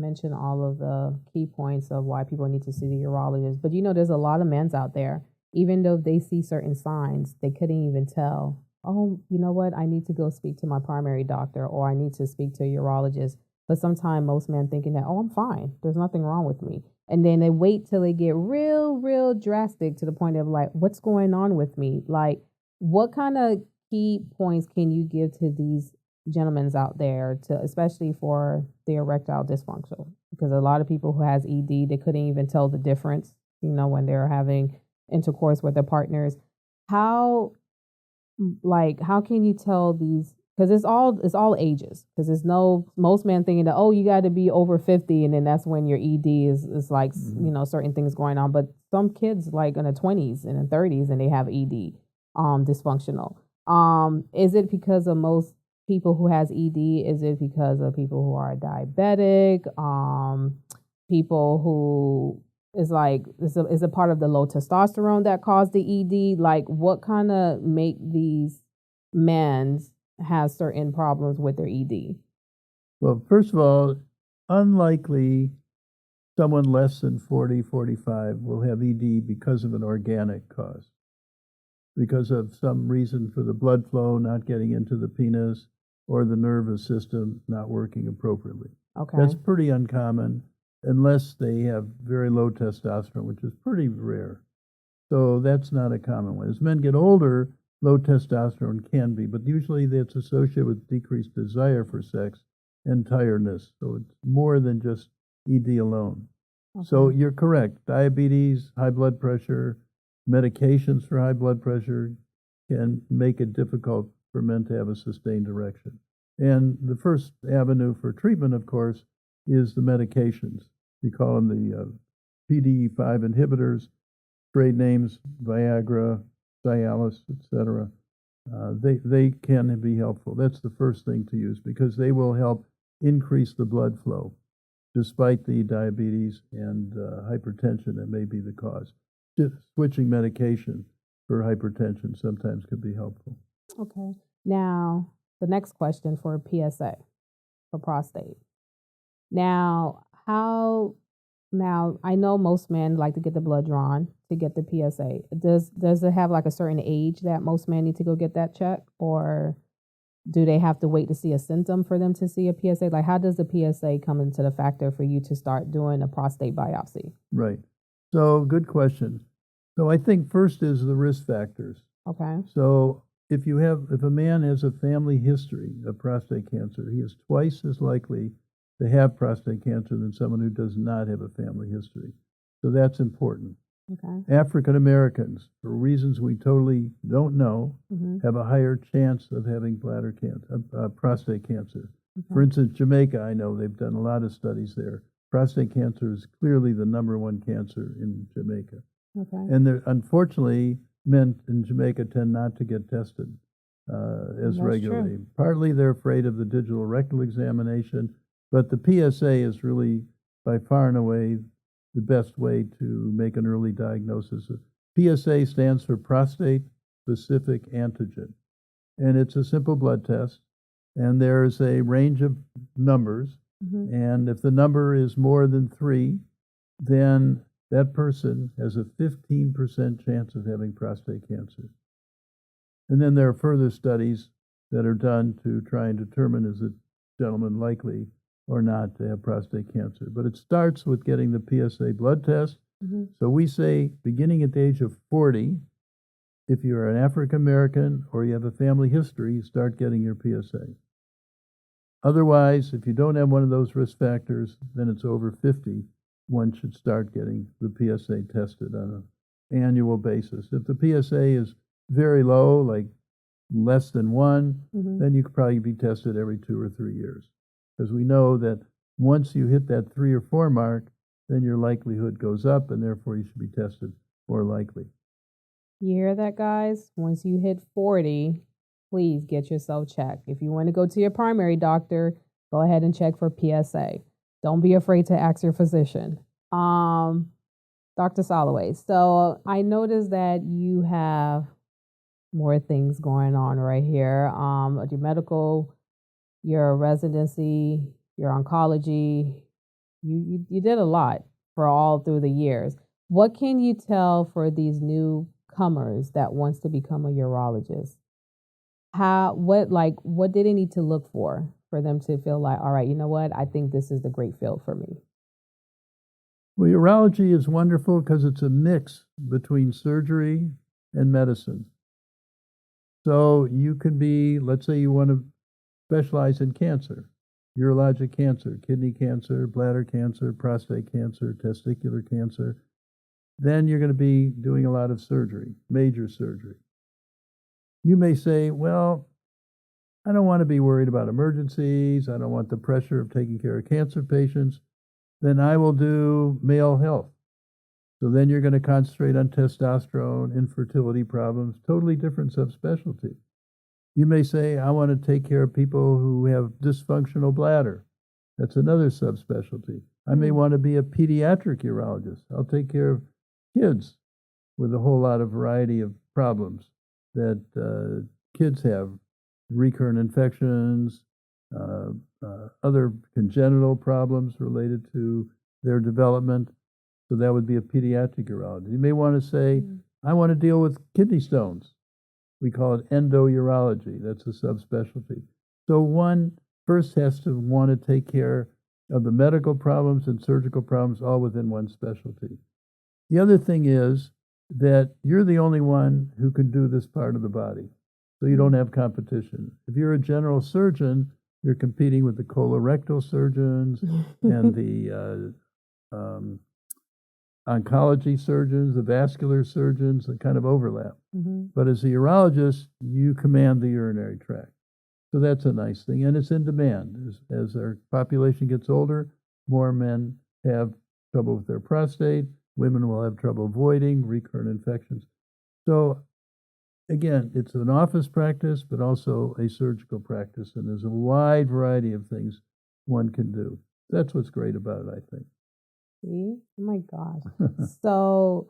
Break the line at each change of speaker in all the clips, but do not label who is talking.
mentioned all of the key points of why people need to see the urologist. But there's a lot of men's out there, even though they see certain signs, they couldn't even tell, oh, you know what, I need to go speak to my primary doctor or I need to speak to a urologist. But sometimes most men thinking that, oh, I'm fine, there's nothing wrong with me. And then they wait till they get real drastic to the point of like, what's going on with me? Like, what kind of key points can you give to these gentlemen's out there, to especially for the erectile dysfunction? Because a lot of people who has ED, they couldn't even tell the difference, when they're having intercourse with their partners. How how can you tell these, because it's all ages, because there's no, most men thinking that, oh, you got to be over 50 and then that's when your ED is like, certain things going on. But some kids like in the 20s and the 30s and they have ED dysfunctional. Is it because of most people who has ED? Is it because of people who are diabetic? People who is a part of the low testosterone that caused the ED? Like, what kind of make these men have certain problems with their ED?
Well, first of all, unlikely someone less than 40, 45 will have ED because of an organic cause, because of some reason for the blood flow not getting into the penis or the nervous system not working appropriately.
Okay.
That's pretty uncommon unless they have very low testosterone, which is pretty rare. So that's not a common one. As men get older, low testosterone can be, but usually that's associated with decreased desire for sex and tiredness. So it's more than just ED alone. Okay. So you're correct. Diabetes, high blood pressure, medications for high blood pressure can make it difficult for men to have a sustained erection. And the first avenue for treatment, of course, is the medications. We call them the PDE5 inhibitors, trade names, Viagra, Cialis, etc. They can be helpful. That's the first thing to use because they will help increase the blood flow despite the diabetes and hypertension that may be the cause. Just switching medication for hypertension sometimes could be helpful.
Okay. Now, the next question for PSA, for prostate. Now, I know most men like to get the blood drawn to get the PSA. Does it have like a certain age that most men need to go get that check, or do they have to wait to see a symptom for them to see a PSA? Like, how does the PSA come into the factor for you to start doing a prostate biopsy?
Right. So, good question. So I think first is the risk factors.
Okay.
So if a man has a family history of prostate cancer, he is twice as likely to have prostate cancer than someone who does not have a family history. So that's important.
Okay.
African Americans, for reasons we totally don't know, have a higher chance of having bladder cancer, prostate cancer. Okay. For instance, Jamaica, I know they've done a lot of studies there. Prostate cancer is clearly the number one cancer in Jamaica. Okay. And unfortunately, men in Jamaica tend not to get tested as regularly. True. Partly they're afraid of the digital rectal examination, but the PSA is really by far and away the best way to make an early diagnosis. PSA stands for prostate specific antigen, and it's a simple blood test, and there's a range of numbers, and if the number is more than 3, then that person has a 15% chance of having prostate cancer. And then there are further studies that are done to try and determine is a gentleman likely or not to have prostate cancer. But it starts with getting the PSA blood test. So we say beginning at the age of 40, if you're an African American or you have a family history, you start getting your PSA. Otherwise, if you don't have one of those risk factors, then it's over 50. One should start getting the PSA tested on an annual basis. If the PSA is very low, like less than 1, then you could probably be tested every 2 or 3 years. Because we know that once you hit that 3 or 4 mark, then your likelihood goes up, and therefore you should be tested more likely.
You hear that, guys? Once you hit 40, please get yourself checked. If you want to go to your primary doctor, go ahead and check for PSA. Don't be afraid to ask your physician. Dr. Soloway, so I noticed that you have more things going on right here. Your medical, your residency, your oncology, You did a lot for all through the years. What can you tell for these newcomers that wants to become a urologist? What do they need to look for them to feel like, all right, you know what, I think this is the great field for me?
Well, urology is wonderful because it's a mix between surgery and medicine. So you can be, let's say you want to specialize in cancer, urologic cancer, kidney cancer, bladder cancer, prostate cancer, testicular cancer. Then you're going to be doing a lot of surgery, major surgery. You may say, well, I don't want to be worried about emergencies. I don't want the pressure of taking care of cancer patients. Then I will do male health. So then you're going to concentrate on testosterone, infertility problems, totally different subspecialty. You may say, I want to take care of people who have dysfunctional bladder. That's another subspecialty. I may want to be a pediatric urologist. I'll take care of kids with a whole lot of variety of problems that kids have, recurrent infections, other congenital problems related to their development. So that would be a pediatric urologist. You may want to say, I want to deal with kidney stones. We call it endourology. That's a subspecialty. So one first has to want to take care of the medical problems and surgical problems all within one specialty. The other thing is that you're the only one who can do this part of the body. So you don't have competition. If you're a general surgeon, you're competing with the colorectal surgeons and the oncology surgeons, the vascular surgeons, that kind of overlap. But as a urologist, you command the urinary tract. So that's a nice thing, and it's in demand. As our population gets older, more men have trouble with their prostate, women will have trouble avoiding recurrent infections. So again, it's an office practice, but also a surgical practice, and there's a wide variety of things one can do. That's what's great about it, I think.
See? Oh my gosh. So,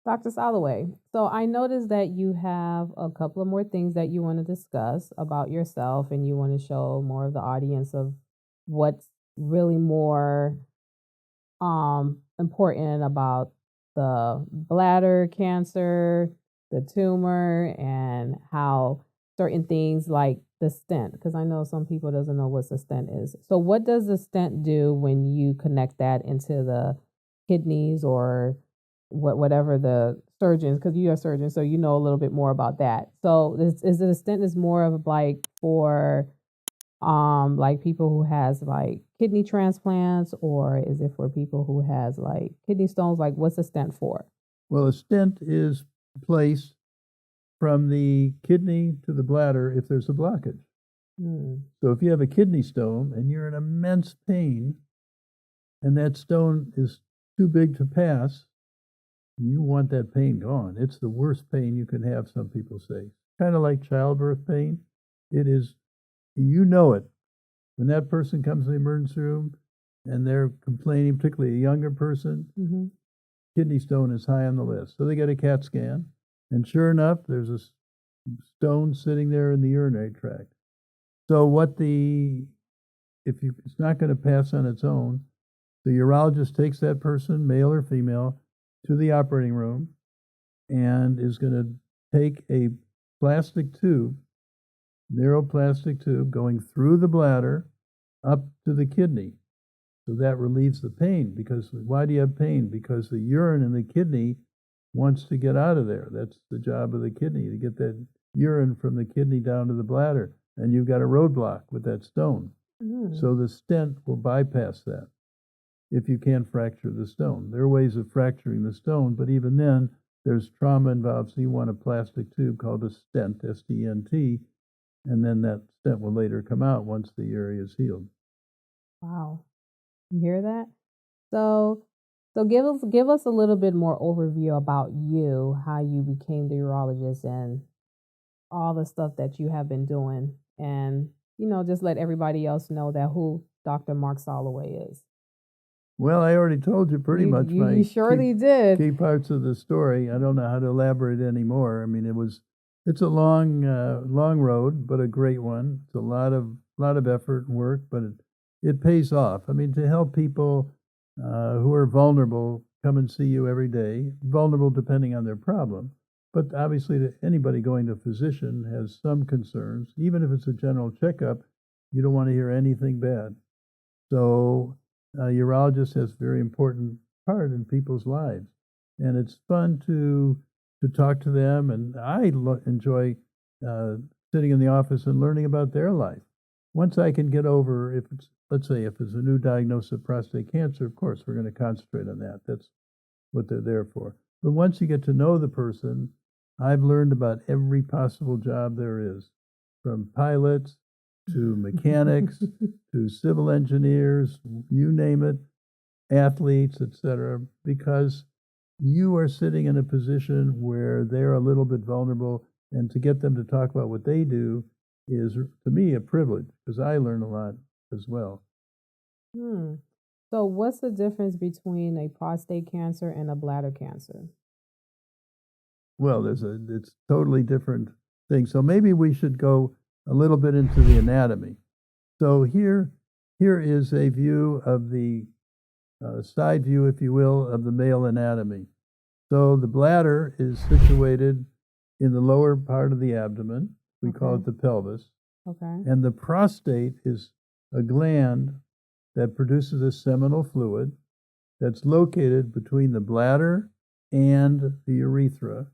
Dr. Soloway, so I noticed that you have a couple of more things that you want to discuss about yourself, and you want to show more of the audience of what's really more important about the bladder cancer, the tumor, and how certain things like the stent, because I know some people doesn't know what the stent is. So what does the stent do when you connect that into the kidneys or whatever the surgeons, because you're a surgeon, so you know a little bit more about that. So is it a stent is more of like for like people who has like kidney transplants, or is it for people who has like kidney stones? Like what's a stent for?
Well, a stent is placed from the kidney to the bladder if there's a blockage. So if you have a kidney stone and you're in immense pain and that stone is too big to pass, you want that pain gone. It's the worst pain you can have, some people say. Kind of like childbirth pain. It is, you know it. When that person comes to the emergency room and they're complaining, particularly a younger person, kidney stone is high on the list. So they get a CAT scan, and sure enough, there's a stone sitting there in the urinary tract. So it's not going to pass on its own, the urologist takes that person, male or female, to the operating room and is going to take a plastic tube, narrow plastic tube, going through the bladder up to the kidney. So that relieves the pain. Because why do you have pain? Because the urine in the kidney wants to get out of there. That's the job of the kidney, to get that urine from the kidney down to the bladder. And you've got a roadblock with that stone. So the stent will bypass that if you can't fracture the stone. There are ways of fracturing the stone, but even then, there's trauma involved. So you want a plastic tube called a stent, S-T-N-T, and then that stent will later come out once the area is healed.
Wow. You hear that? So give us a little bit more overview about you, how you became the urologist and all the stuff that you have been doing, and just let everybody else know that who Dr. Mark Soloway is.
Well, I already told you pretty much
You surely did.
Key parts of the story. I don't know how to elaborate anymore. I mean, it's a long road, but a great one. It's a lot of effort and work, but it pays off. I mean, to help people who are vulnerable come and see you every day, vulnerable depending on their problem. But obviously, anybody going to a physician has some concerns. Even if it's a general checkup, you don't want to hear anything bad. So a urologist has a very important part in people's lives. And it's fun to talk to them. And I enjoy sitting in the office and learning about their life. Once I can get over, if it's, let's say, if it's a new diagnosis of prostate cancer, of course, we're going to concentrate on that. That's what they're there for. But once you get to know the person, I've learned about every possible job there is, from pilots to mechanics to civil engineers, you name it, athletes, etc., because you are sitting in a position where they're a little bit vulnerable, and to get them to talk about what they do is, to me, a privilege, because I learn a lot as well.
So what's the difference between a prostate cancer and a bladder cancer?
Well, it's totally different thing. So maybe we should go a little bit into the anatomy. So here is a view of the side view, if you will, of the male anatomy. So the bladder is situated in the lower part of the abdomen. We call it the pelvis.
Okay.
And the prostate is a gland that produces a seminal fluid that's located between the bladder and the urethra,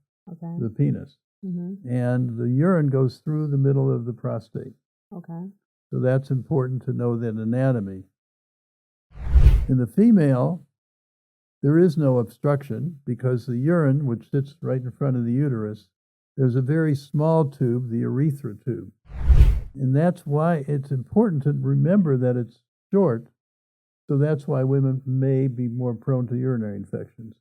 the penis. And the urine goes through the middle of the prostate.
Okay.
So that's important to know that anatomy. In the female, there is no obstruction because the urine, which sits right in front of the uterus, there's a very small tube, the urethra tube. And that's why it's important to remember that it's short. So that's why women may be more prone to urinary infections.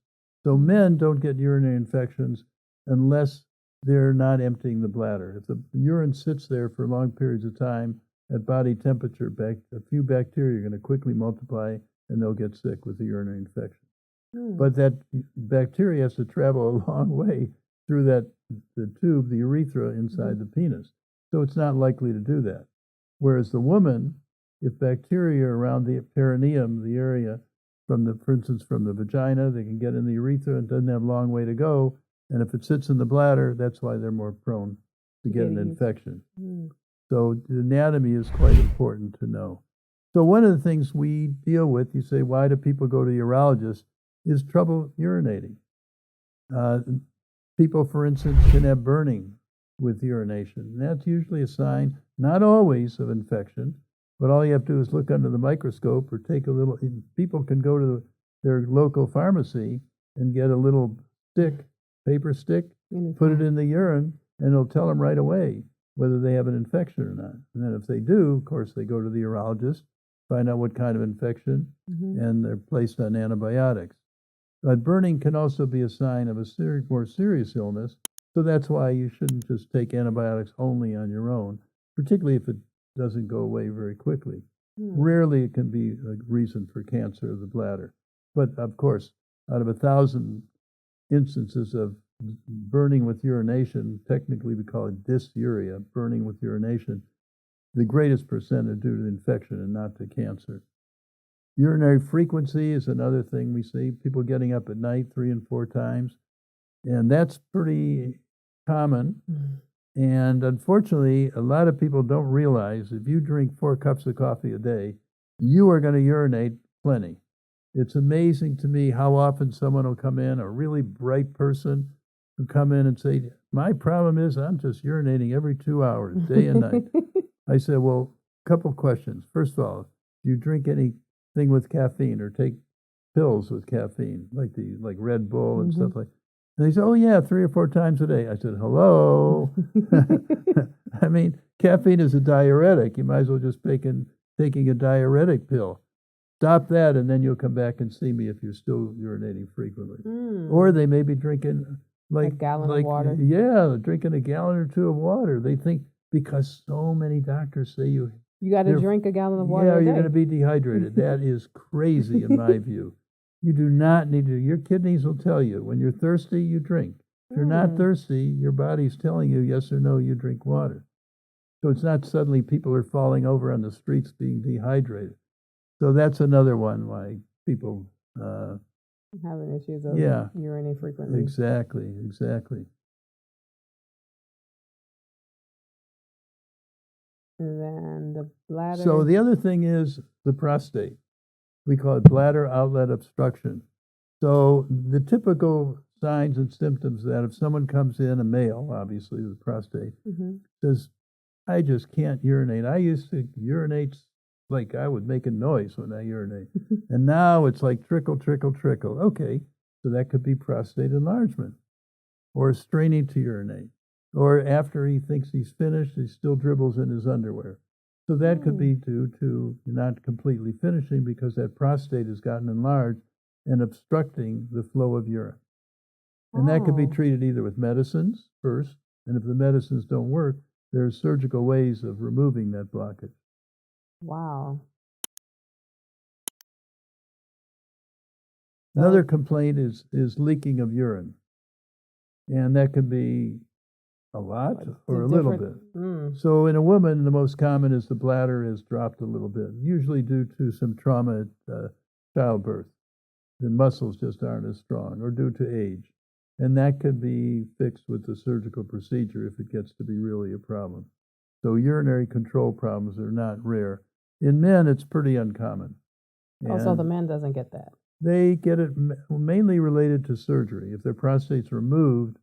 So men don't get urinary infections unless they're not emptying the bladder. If the urine sits there for long periods of time at body temperature, a few bacteria are going to quickly multiply and they'll get sick with the urinary infection. But that bacteria has to travel a long way through the tube, the urethra, inside the penis. So it's not likely to do that. Whereas the woman, if bacteria around the perineum, the area for instance, from the vagina, they can get in the urethra and doesn't have a long way to go. And if it sits in the bladder, that's why they're more prone to get an infection. So the anatomy is quite important to know. So one of the things we deal with, you say, why do people go to urologists, is trouble urinating. People, for instance, can have burning with urination. And that's usually a sign, not always, of infection, but all you have to do is look under the microscope or take a little. People can go to their local pharmacy and get a little paper stick, put it in the urine, and it'll tell them right away whether they have an infection or not. And then if they do, of course, they go to the urologist, find out what kind of infection, and they're placed on antibiotics. But burning can also be a sign of a more serious illness, so that's why you shouldn't just take antibiotics only on your own, particularly if it doesn't go away very quickly. Rarely it can be a reason for cancer of the bladder. But of course, out of 1,000 instances of burning with urination, technically we call it dysuria, burning with urination, the greatest percent are due to infection and not to cancer. Urinary frequency is another thing we see, people getting up at night 3 and 4 times, and that's pretty common. And unfortunately, a lot of people don't realize if you drink 4 cups of coffee a day, you are going to urinate plenty. It's amazing to me how often someone will come in, a really bright person, who come in and say, my problem is I'm just urinating every 2 hours, day and night. I said, well, a couple of questions. First of all, do you drink anything with caffeine or take pills with caffeine, like Red Bull and stuff like that? And they said, oh yeah, 3 or 4 times a day. I said, hello. I mean, caffeine is a diuretic. You might as well just taking a diuretic pill. Stop that, and then you'll come back and see me if you're still urinating frequently. Or they may be drinking
a gallon of water.
Yeah, drinking a gallon or 2 of water. They think because so many doctors say you
got to drink a gallon of water.
Yeah,
a day.
you're going to be dehydrated. That is crazy in my view. You do not need to. Your kidneys will tell you when you're thirsty, you drink. If you're not thirsty, your body's telling you yes or no, you drink water. So it's not suddenly people are falling over on the streets being dehydrated. So that's another one why people
Having issues of
Yeah,
urinating frequently.
exactly.
And then the bladder.
So the other thing is the prostate. We call it bladder outlet obstruction. So the typical signs and symptoms that if someone comes in, a male, obviously with prostate, says, I just can't urinate. I used to urinate like I would make a noise when I urinate. And now it's like trickle, trickle, trickle. Okay, so that could be prostate enlargement or straining to urinate. Or after he thinks he's finished, he still dribbles in his underwear. So that could be due to not completely finishing because that prostate has gotten enlarged and obstructing the flow of urine. And that could be treated either with medicines first, and if the medicines don't work, there are surgical ways of removing that blockage.
Wow.
Another complaint is leaking of urine. And that could be a lot or a little bit. So in a woman, the most common is the bladder is dropped a little bit, usually due to some trauma at childbirth. The muscles just aren't as strong, or due to age. And that could be fixed with the surgical procedure if it gets to be really a problem. So urinary control problems are not rare. In men, it's pretty uncommon.
Also, the man doesn't get that.
They get it mainly related to surgery. If their prostate's removed,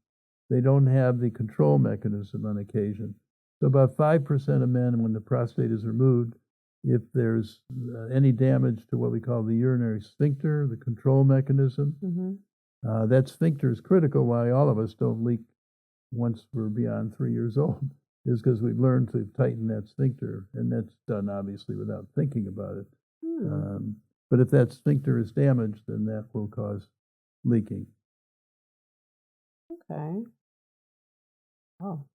they don't have the control mechanism on occasion. So about 5% of men, when the prostate is removed, if there's any damage to what we call the urinary sphincter, the control mechanism, that sphincter is critical why all of us don't leak once we're beyond 3 years old, is because we've learned to tighten that sphincter, and that's done obviously without thinking about it. But if that sphincter is damaged, then that will cause leaking.
Okay. Oh.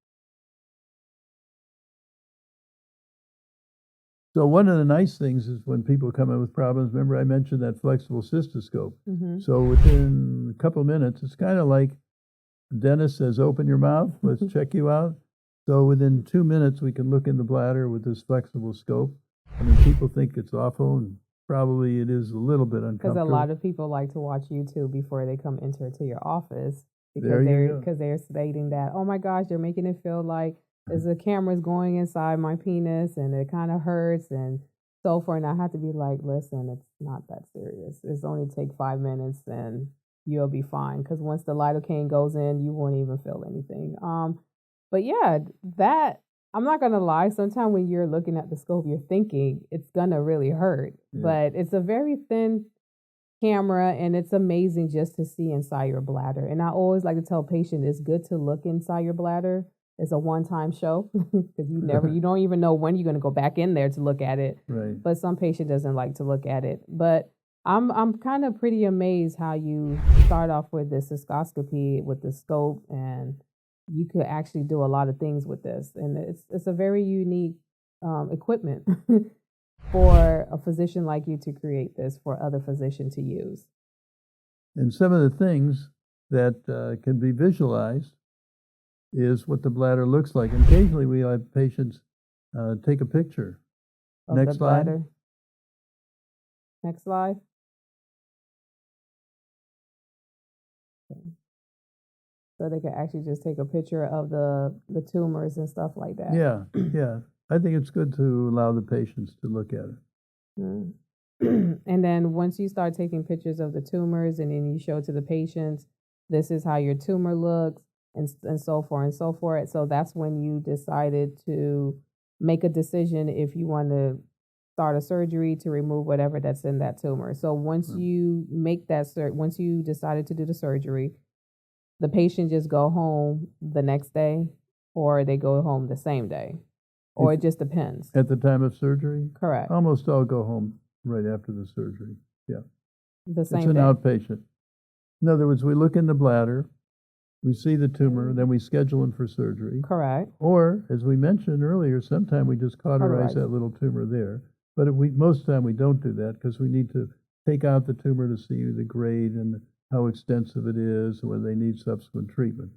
So one of the nice things is when people come in with problems, remember I mentioned that flexible cystoscope. So within a couple of minutes, it's kind of like the dentist says, open your mouth, let's check you out. So within 2 minutes, we can look in the bladder with this flexible scope. I mean, people think it's awful, and probably it is a little bit uncomfortable.
Because a lot of people like to watch YouTube before they come enter to your office because they're stating that, oh my gosh, they're making it feel like as the camera's going inside my penis and it kind of hurts and so forth. And I have to be like, listen, it's not that serious. It's only take 5 minutes and you'll be fine. Because once the lidocaine goes in, you won't even feel anything. But yeah, that I'm not gonna lie. Sometimes when you're looking at the scope, you're thinking it's gonna really hurt, but it's a very thin camera, and it's amazing just to see inside your bladder. And I always like to tell patients it's good to look inside your bladder. It's a one-time show because you don't even know when you're gonna go back in there to look at it.
Right.
But some patient doesn't like to look at it. But I'm kind of pretty amazed how you start off with the cystoscopy with the scope, and you could actually do a lot of things with this, and it's a very unique equipment for a physician like you to create this for other physicians to use.
And some of the things that can be visualized is what the bladder looks like. And occasionally we have patients take a picture.
Of
Next
the bladder.
slide.
Next slide. Okay. So they can actually just take a picture of the tumors and stuff like that.
Yeah. I think it's good to allow the patients to look at it.
And then once you start taking pictures of the tumors and then you show to the patients, this is how your tumor looks and so forth and so forth. So that's when you decided to make a decision if you want to start a surgery to remove whatever that's in that tumor. So once you make that once you decided to do the surgery, the patient just go home the next day, or they go home the same day, or it just depends.
At the time of surgery?
Correct.
Almost all go home right after the surgery. Yeah.
The same
It's an
day.
outpatient. In other words, we look in the bladder, we see the tumor, then we schedule them for surgery.
Correct.
Or, as we mentioned earlier, sometimes we just cauterize that little tumor there. But most of the time we don't do that because we need to take out the tumor to see the grade and how extensive it is, whether they need subsequent treatment.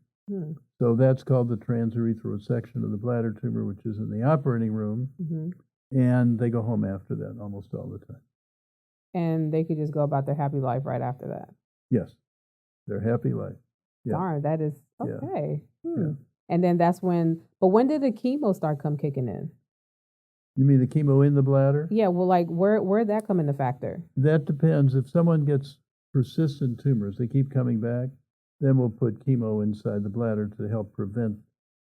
So that's called the transurethrosection of the bladder tumor, which is in the operating room, and they go home after that almost all the time.
And they could just go about their happy life right after that.
Yes, their happy life. Yeah.
Darn, that is
Yeah.
okay.
Yeah.
And then that's when did the chemo start kicking in?
You mean the chemo in the bladder?
Yeah, well, like where'd that come into factor?
That depends. If someone gets persistent tumors, they keep coming back, then we'll put chemo inside the bladder to help prevent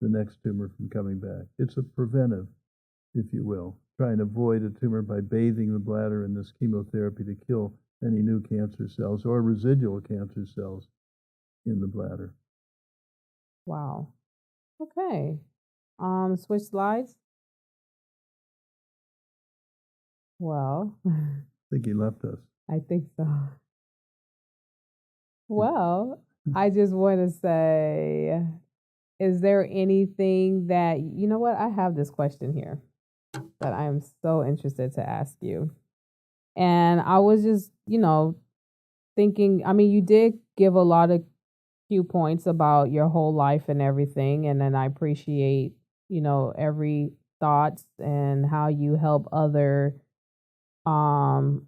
the next tumor from coming back. It's a preventive, if you will. Try and avoid a tumor by bathing the bladder in this chemotherapy to kill any new cancer cells or residual cancer cells in the bladder.
Wow. Okay. Switch slides. Well,
I think he left us.
I think so. Well, I just want to say, is there anything that, you know what? I have this question here that I am so interested to ask you. And I was just, thinking, I mean, you did give a lot of few points about your whole life and everything. And then I appreciate, every thoughts and how you help other um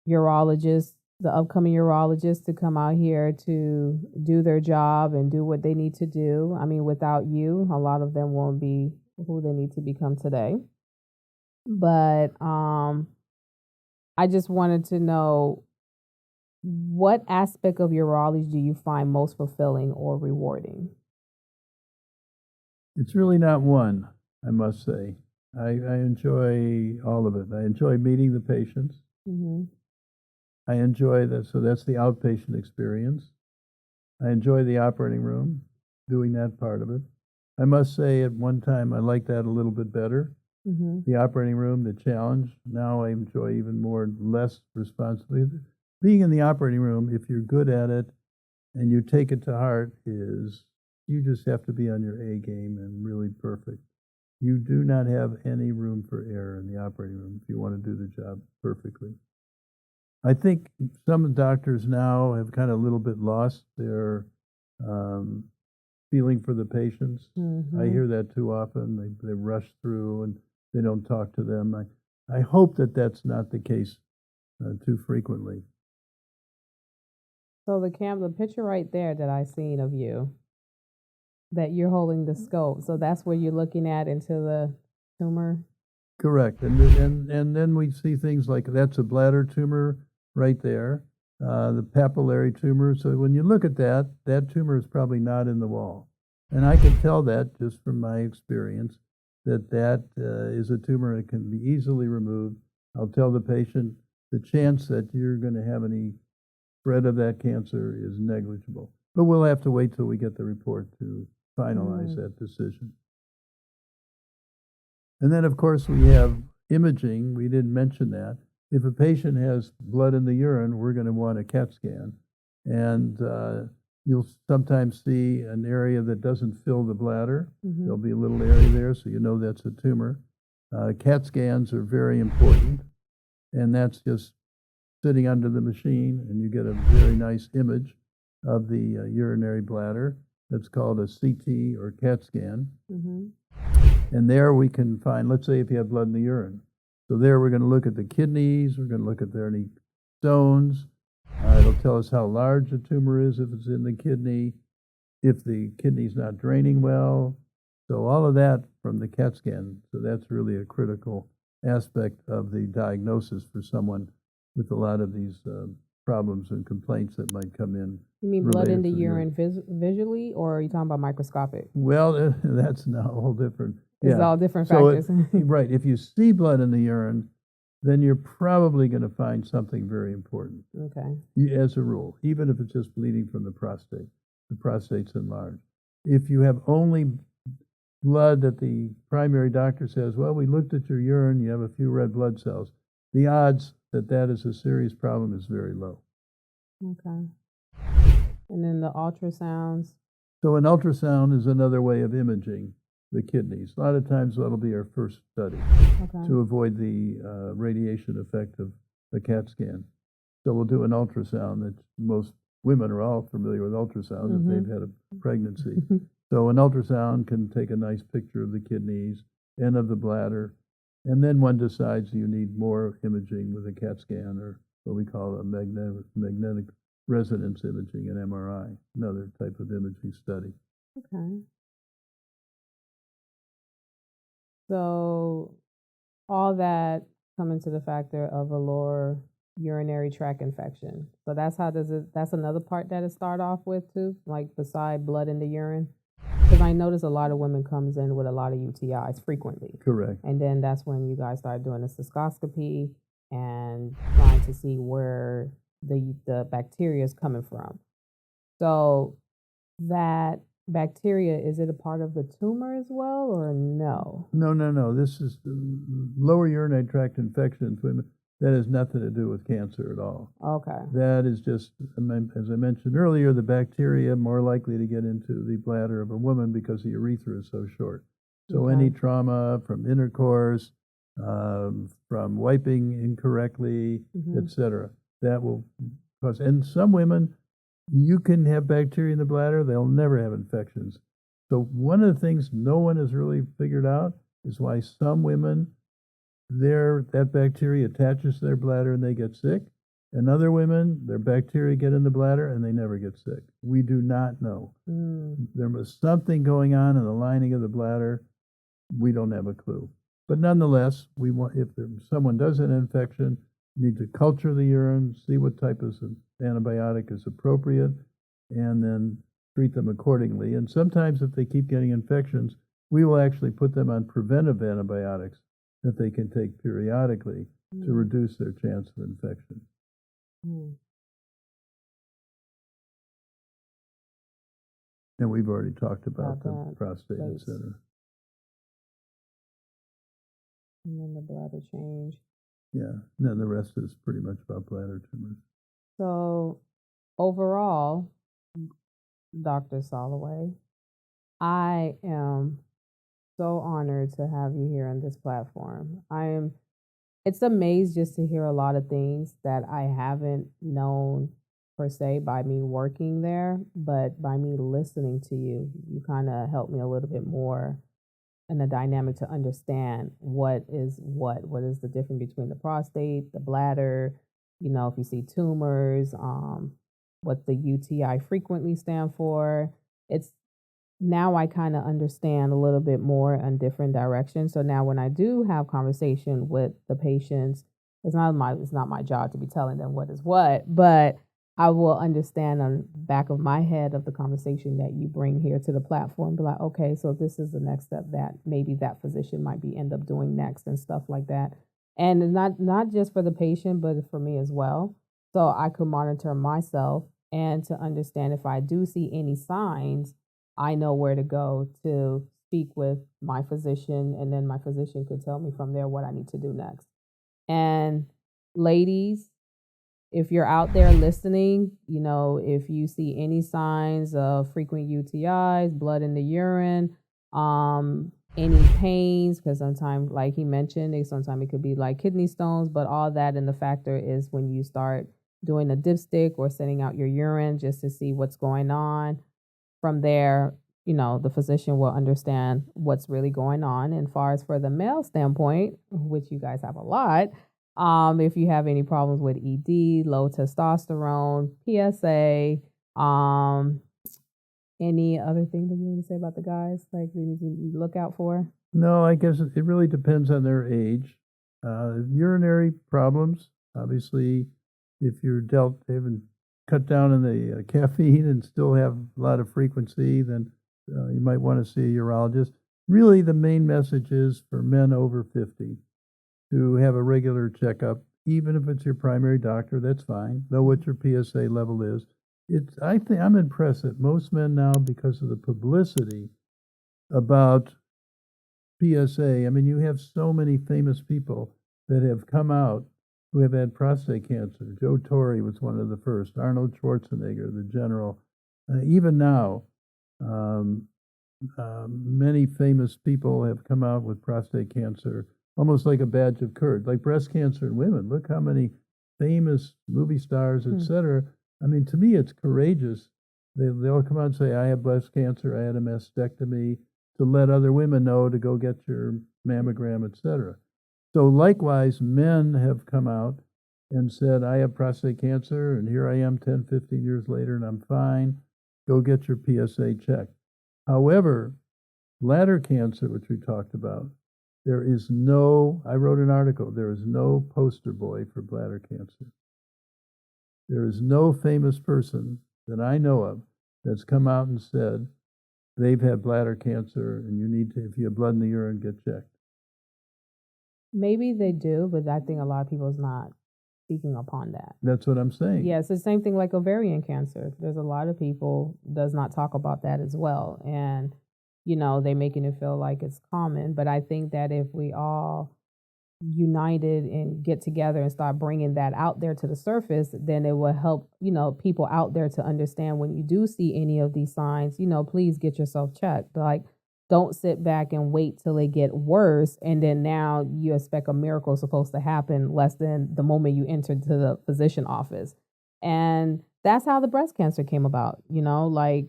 urologists, the upcoming urologists to come out here to do their job and do what they need to do. I mean, without you, a lot of them won't be who they need to become today. But I just wanted to know, what aspect of urology do you find most fulfilling or rewarding?
It's really not one, I must say. I enjoy all of it. I enjoy meeting the patients.
Mm-hmm.
I enjoy that. So that's the outpatient experience. I enjoy the operating room, doing that part of it. I must say at one time I liked that a little bit better.
Mm-hmm.
The operating room, the challenge. Now I enjoy even more, less responsibility. Being in the operating room, if you're good at it and you take it to heart, is you just have to be on your A game and really perfect. You do not have any room for error in the operating room if you want to do the job perfectly. I think some doctors now have kind of a little bit lost their feeling for the patients.
Mm-hmm.
I hear that too often. They rush through and they don't talk to them. I hope that that's not the case too frequently.
So the picture right there that I seen of you, that you're holding the scope. So that's where you're looking at into the tumor.
Correct, and then we see things like that's a bladder tumor right there, the papillary tumor. So when you look at that, that tumor is probably not in the wall, and I can tell that just from my experience that is a tumor that can be easily removed. I'll tell the patient the chance that you're going to have any spread of that cancer is negligible, but we'll have to wait till we get the report to finalize that decision. And then, of course, we have imaging. We didn't mention that. If a patient has blood in the urine, we're going to want a CAT scan. And you'll sometimes see an area that doesn't fill the bladder. Mm-hmm. There'll be a little area there, so you know that's a tumor. CAT scans are very important, and that's just sitting under the machine, and you get a very nice image of the urinary bladder. That's called a CT or CAT scan. Mm-hmm. And there we can find, let's say if you have blood in the urine. So there we're going to look at the kidneys, we're going to look at there any stones. It'll tell us how large the tumor is if it's in the kidney, if the kidney's not draining well. So all of that from the CAT scan. So that's really a critical aspect of the diagnosis for someone with a lot of these problems and complaints that might come in.
You mean blood in the urine visually, or are you talking about microscopic?
Well, that's now a whole different.
It's all different factors.
Right. If you see blood in the urine, then you're probably going to find something very important. Okay. As a rule, even if it's just bleeding from the prostate's enlarged. If you have only blood that the primary doctor says, well, we looked at your urine, you have a few red blood cells, the odds that that is a serious problem is very low. Okay.
And then the ultrasounds.
So an ultrasound is another way of imaging the kidneys. A lot of times that'll be our first study to avoid the radiation effect of a CAT scan. So we'll do an ultrasound. That most women are all familiar with ultrasound if they've had a pregnancy. So an ultrasound can take a nice picture of the kidneys and of the bladder, and then one decides you need more imaging with a CAT scan or what we call a magnetic resonance imaging, an MRI, another type of imaging study.
Okay. So all that come into the factor of a lower urinary tract infection. So that's another part that it start off with too, like beside blood in the urine. Because I notice a lot of women comes in with a lot of UTIs frequently.
Correct.
And then that's when you guys start doing a cystoscopy and trying to see where the bacteria is coming from. So that bacteria, is it a part of the tumor as well or no?
No. This is lower urinary tract infections. That has nothing to do with cancer at all.
Okay.
That is just, as I mentioned earlier, the bacteria more likely to get into the bladder of a woman because the urethra is so short. So any trauma from intercourse, from wiping incorrectly, etc., that will cause. And some women, you can have bacteria in the bladder; they'll never have infections. So one of the things no one has really figured out is why some women, that bacteria attaches to their bladder and they get sick, and other women, their bacteria get in the bladder and they never get sick. We do not know. There was something going on in the lining of the bladder. We don't have a clue. But nonetheless, if someone does an infection, need to culture the urine, see what type of antibiotic is appropriate, and then treat them accordingly. And sometimes if they keep getting infections, we will actually put them on preventive antibiotics that they can take periodically to reduce their chance of infection. And we've already talked about the prostate, etc.
And then the bladder change.
Yeah, and then the rest is pretty much about bladder tumors.
So overall, Dr. Soloway, I am so honored to have you here on this platform. It's amazing just to hear a lot of things that I haven't known per se by me working there, but by me listening to you, you kind of helped me a little bit more in the dynamic to understand what is the difference between the prostate, the bladder, if you see tumors, what the UTI frequently stand for. Now I kind of understand a little bit more in different directions. So now when I do have conversation with the patients, it's not my job to be telling them what is what, but I will understand on the back of my head of the conversation that you bring here to the platform, be like, okay, so this is the next step that maybe that physician might end up doing next and stuff like that. And not just for the patient, but for me as well. So I could monitor myself and to understand if I do see any signs, I know where to go to speak with my physician, and then my physician could tell me from there what I need to do next. And ladies, if you're out there listening, if you see any signs of frequent UTIs, blood in the urine, any pains, because sometimes, like he mentioned, sometimes it could be like kidney stones, but all that, and the factor is when you start doing a dipstick or sending out your urine just to see what's going on. From there, the physician will understand what's really going on. And far as for the male standpoint, which you guys have a lot, if you have any problems with ED, low testosterone, PSA, any other thing that you want to say about the guys, like we need to look out for?
No, I guess it really depends on their age. Urinary problems, obviously, if you're having cut down on the caffeine and still have a lot of frequency, then you might want to see a urologist. Really, the main message is for men over 50 to have a regular checkup, even if it's your primary doctor, that's fine. Know what your PSA level is. I think I'm impressed that most men now, because of the publicity about PSA, I mean, you have so many famous people that have come out who have had prostate cancer. Joe Torre was one of the first. Arnold Schwarzenegger, the general. Even now, many famous people have come out with prostate cancer, almost like a badge of courage, like breast cancer in women. Look how many famous movie stars, etc. I mean, to me, it's courageous. They'll come out and say, I have breast cancer, I had a mastectomy, to let other women know to go get your mammogram, etc. So likewise, men have come out and said, I have prostate cancer, and here I am 10, 15 years later, and I'm fine. Go get your PSA checked. However, bladder cancer, which we talked about, I wrote an article, there is no poster boy for bladder cancer. There is no famous person that I know of that's come out and said they've had bladder cancer and you need to, if you have blood in the urine, get checked.
Maybe they do, but I think a lot of people is not speaking upon that.
That's what I'm saying.
Yeah, it's the same thing like ovarian cancer. There's a lot of people does not talk about that as well. And, they're making it feel like it's common. But I think that if we all united and get together and start bringing that out there to the surface, then it will help, people out there to understand when you do see any of these signs, please get yourself checked. Like, don't sit back and wait till they get worse. And then now you expect a miracle supposed to happen less than the moment you entered to the physician office. And that's how the breast cancer came about, like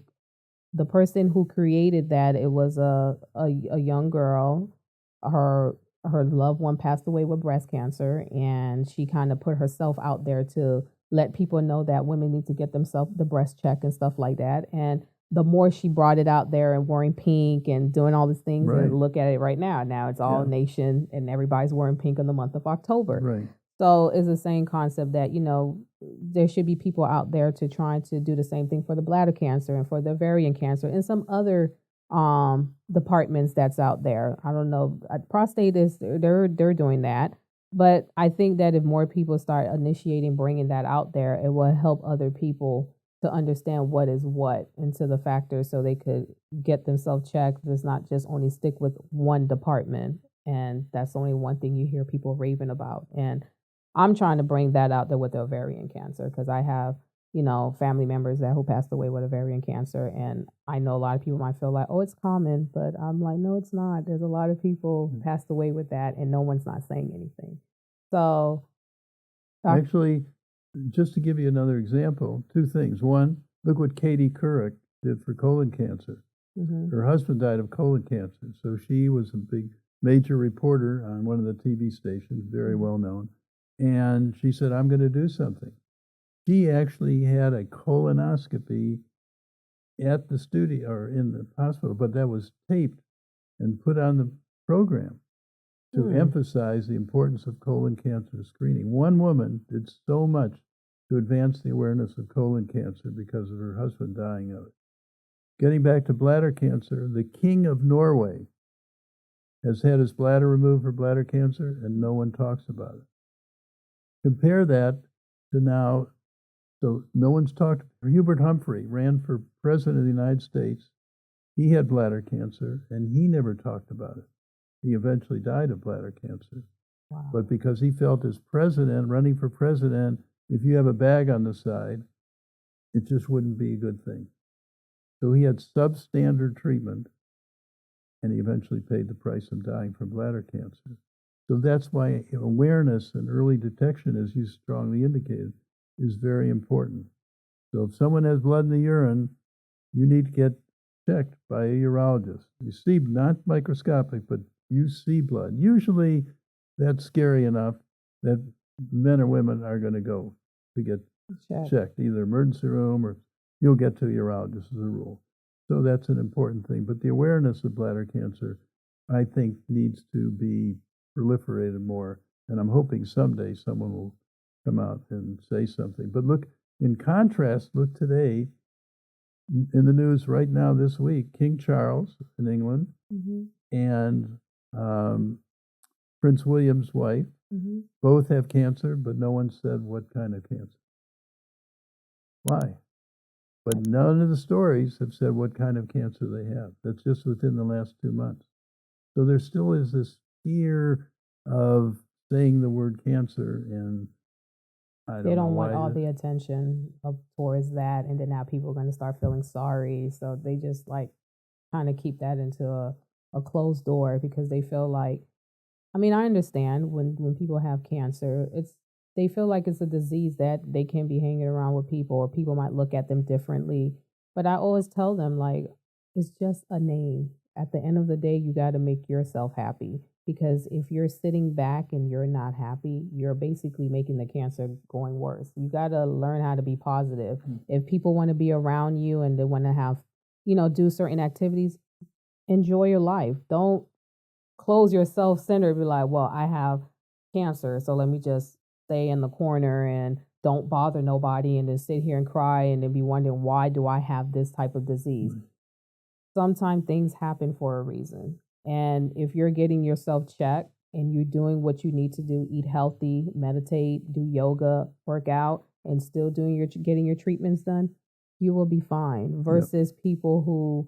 the person who created that, it was a young girl. Her loved one passed away with breast cancer, and she kind of put herself out there to let people know that women need to get themselves the breast check and stuff like that. And the more she brought it out there and wearing pink and doing all these things,
Right.
and look at it right now. Now it's all nation and everybody's wearing pink in the month of October.
Right.
So it's the same concept that, there should be people out there to try to do the same thing for the bladder cancer and for the ovarian cancer and some other departments that's out there. I don't know. Prostate is they're doing that. But I think that if more people start initiating bringing that out there, it will help other people to understand what is what into the factors so they could get themselves checked. It's not just only stick with one department. And that's only one thing you hear people raving about. And I'm trying to bring that out there with the ovarian cancer because I have, family members who passed away with ovarian cancer. And I know a lot of people might feel like, oh, it's common. But I'm like, no, it's not. There's a lot of people who passed away with that and no one's not saying anything. So
actually, just to give you another example, two things. One, look what Katie Couric did for colon cancer. Mm-hmm. Her husband died of colon cancer. So she was a big major reporter on one of the TV stations, very well known. And she said, I'm going to do something. She actually had a colonoscopy at the studio or in the hospital, but that was taped and put on the program to emphasize the importance of colon cancer screening. One woman did so much to advance the awareness of colon cancer because of her husband dying of it. Getting back to bladder cancer, the King of Norway has had his bladder removed for bladder cancer, and no one talks about it. Compare that to now, so no one's talked. Hubert Humphrey ran for president of the United States. He had bladder cancer, and he never talked about it. He eventually died of bladder cancer. Wow. But because he felt as president, running for president, if you have a bag on the side, it just wouldn't be a good thing. So he had substandard treatment, and he eventually paid the price of dying from bladder cancer. So that's why awareness and early detection, as you strongly indicated, is very important. So if someone has blood in the urine, you need to get checked by a urologist. You see, not microscopic, but you see blood. Usually that's scary enough that men or women are going to go to get checked, either emergency room or you'll get to a urologist as a rule. So that's an important thing. But the awareness of bladder cancer, I think, needs to be proliferated more. And I'm hoping someday someone will come out and say something. But look, in contrast, look today in the news right now this week, King Charles in England and Prince William's wife both have cancer, but no one said what kind of cancer. Why? But none of the stories have said what kind of cancer they have. That's just within the last 2 months. So there still is this fear of saying the word cancer, and
they don't want all the attention towards that, and then now people are going to start feeling sorry. So they just kind of keep that into a closed door because they feel like, I mean, I understand when people have cancer, they feel like it's a disease that they can be hanging around with people, or people might look at them differently. But I always tell them, it's just a name. At the end of the day, you got to make yourself happy. because if you're sitting back and you're not happy, you're basically making the cancer going worse. You got to learn how to be positive. If people want to be around you and they want to have, do certain activities, enjoy your life. Don't close yourself centered, be like, well, I have cancer, so let me just stay in the corner and don't bother nobody and then sit here and cry and then be wondering, why do I have this type of disease? Sometimes things happen for a reason. And if you're getting yourself checked and you're doing what you need to do, eat healthy, meditate, do yoga, work out, and still getting your treatments done, you will be fine. Versus people who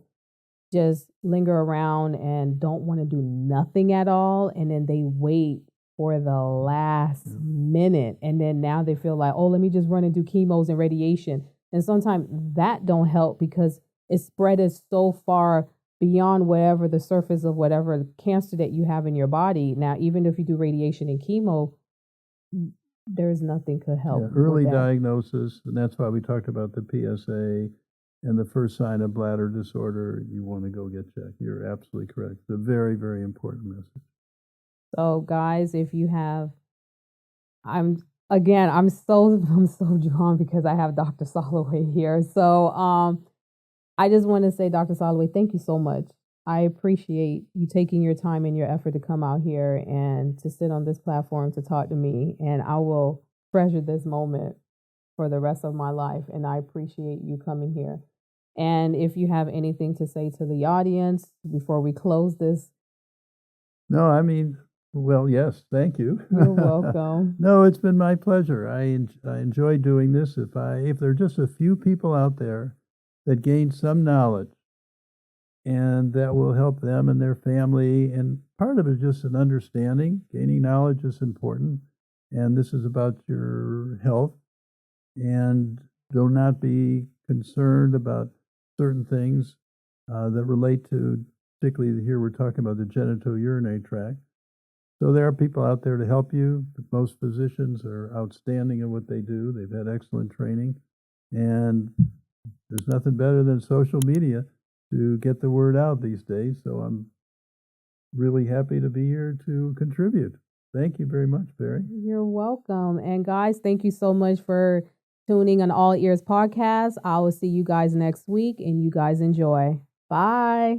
just linger around and don't want to do nothing at all, and then they wait for the last minute, and then now they feel like, oh, let me just run and do chemos and radiation. And sometimes that don't help because it's spread so far beyond whatever the surface of whatever cancer that you have in your body. Now, even if you do radiation and chemo, there's nothing could help.
Early diagnosis, and that's why we talked about the PSA and the first sign of bladder disorder, you want to go get checked. You're absolutely correct. It's a very, very important message.
So guys, if you have, I'm so drawn because I have Dr. Soloway here. So I just want to say, Dr. Soloway, thank you so much. I appreciate you taking your time and your effort to come out here and to sit on this platform to talk to me. And I will treasure this moment for the rest of my life. And I appreciate you coming here. And if you have anything to say to the audience before we close this.
No, I mean, well, yes, thank you.
You're welcome.
No, it's been my pleasure. I enjoy doing this. If there are just a few people out there that gain some knowledge and that will help them and their family, and part of it is just an understanding. Gaining knowledge is important, and this is about your health. And do not be concerned about certain things that relate to, particularly here we're talking about the genitourinary tract. So there are people out there to help you. Most physicians are outstanding in what they do. They've had excellent training. And there's nothing better than social media to get the word out these days. So I'm really happy to be here to contribute. Thank you very much, Barry.
You're welcome. And guys, thank you so much for tuning on All Ears Podcast. I will see you guys next week, and you guys enjoy. Bye.